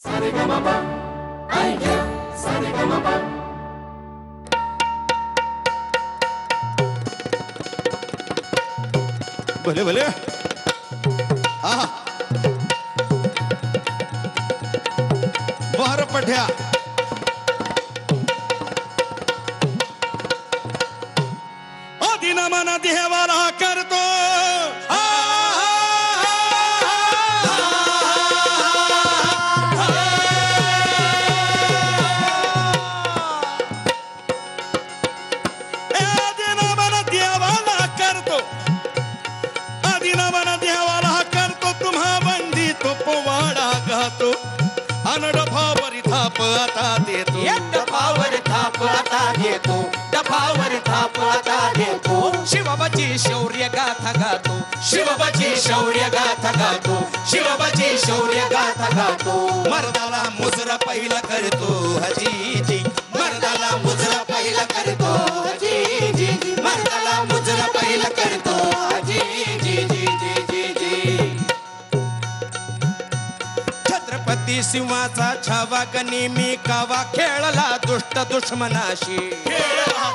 Saregama, ay yeah, saregama. भले भले आहा बार पठ्या आदिना मना देवाला करतो शिवबाची शौर्य गाथा गातो शिवबाची शौर्य गाथा गातो शिवबाची शौर्य गाथा गातो मर्दाला मुजरा पहिला करतो हजीजी मर्दाला मुजरा पहिला करतो हजीजी मर्दाला मुजरा पहिला करतो हजीजी जी जी जी जी छत्रपती शिवाचा छावा गनिमी कावा खेळला दुष्ट दुश्मनाशी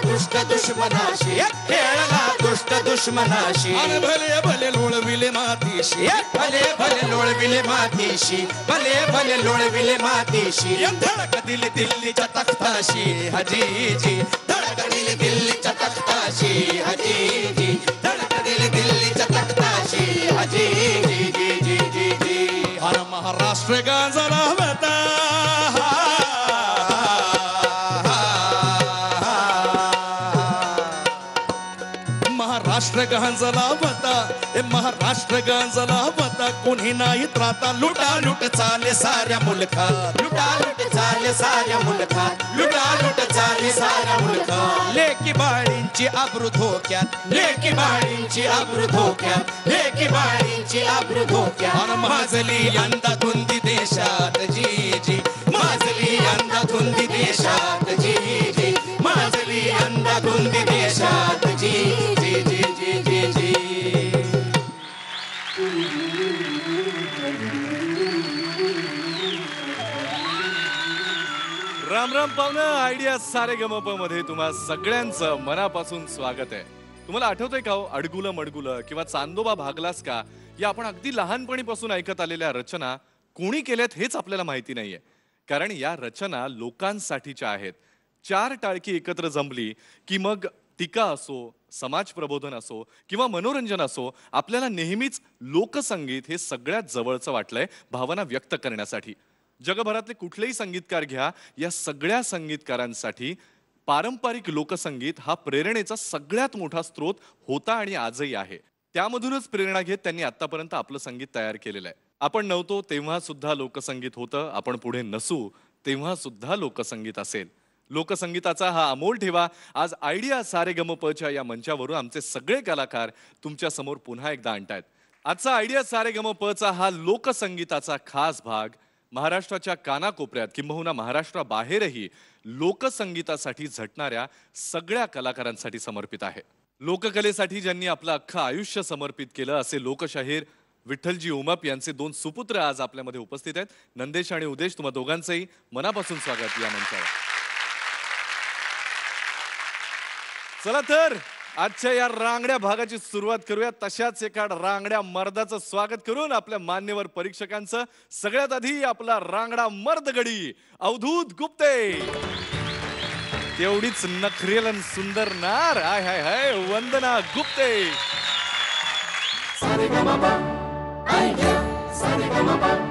दुष्ट दुश्मनाशी खेळला दुष्ट दुश्मनाशी अरे भले भले लोळविले मातीशी भले भले लोळविले मातीशी भले भले लोळविले मातीशी धडक दिली दिल्लीच्या तख्ताशी हजीजी धडक दिली दिल्लीच्या तख्ताशी हजीजी धडक दिली दिल्लीच्या तख्ताशी हजीजी जी जी जी जी हर महाराष्ट्र गाजला होता महाराष्ट्र गांजला होता महाराष्ट्र गांजला होता कोणी नाही त्राता लुटालुट चाले साऱ्या मुलखात लुटालुट चाले साऱ्या मुलखात लुटालुट चाले साऱ्या मुलखात लेकी बाळींची आबरू धोक्यात लेकी बाळींची आबरू धोक्यात लेकी बाळींची आबरू धोक्यात माजली अंधाधुंदी देशात जी जी माजली अंधाधुंदी देशात जी जी माजली अंधाधुंदी देशात जी जी जी जी जी जी राम राम पाहुणं आयडिया सारेगमप मध्ये तुम्हा सगळ्यांचं मनापासून स्वागत आहे. तुम्हाला आठवतंय का हो अडगुलं मडगुलं किंवा चांदोबा भागलास का या आपण अगदी लहानपणीपासून ऐकत आलेल्या रचना कोणी केल्यात हेच आपल्याला माहिती नाहीये. कारण या रचना लोकांसाठीच्या आहेत. चार टाळकी एकत्र जमली की मग टीका असो समाज प्रबोधन असो किंवा मनोरंजन असो आपल्याला नेहमीच लोकसंगीत हे सगळ्यात जवळचं वाटलंय भावना व्यक्त करण्यासाठी. जगभरातले कुठलेही संगीतकार घ्या या सगळ्या संगीतकारांसाठी पारंपरिक लोकसंगीत हा प्रेरणेचा सगळ्यात मोठा स्रोत होता आणि आजही आहे. त्यामधूनच प्रेरणा घेत त्यांनी आतापर्यंत आपलं संगीत तयार केलेलं आहे. आपण नव्हतो तेव्हा सुद्धा लोकसंगीत होतं. आपण पुढे नसू तेव्हा सुद्धा लोकसंगीत असेल. लोकसंगीताचा हा अमोल ठेवा आज आयडिया सारेगमपच्या या मंचावरून आमचे सगळे कलाकार तुमच्या समोर पुन्हा एकदा आणतायत. आजचा आयडिया सारेगमपचा हा लोकसंगीताचा खास भाग महाराष्ट्राच्या कानाकोपऱ्यात किंबहुना महाराष्ट्राबाहेरही लोकसंगीतासाठी झटणाऱ्या सगळ्या कलाकारांसाठी समर्पित आहे. लोककलेसाठी ज्यांनी आपलं अख्खं आयुष्य समर्पित केलं असे लोकशाहीर विठ्ठलजी उमाप यांचे दोन सुपुत्र आज आपल्यामध्ये उपस्थित आहेत. नंदेश आणि उदेश तुम्हा दोघांचंही मनापासून स्वागत या मंचावर. चला तर आजच्या या रांगड्या भागाची सुरुवात करूया. तशाच एका रांगड्या मर्दाचं स्वागत करून आपल्या मान्यवर परीक्षकांचं सगळ्यात आधी आपला रांगडा मर्दगडी अवधूत गुप्ते. तेवढीच नखरेल आणि सुंदर नार हाय हाय हाय वंदना Gupte. Saregama, ay yeah, saregama.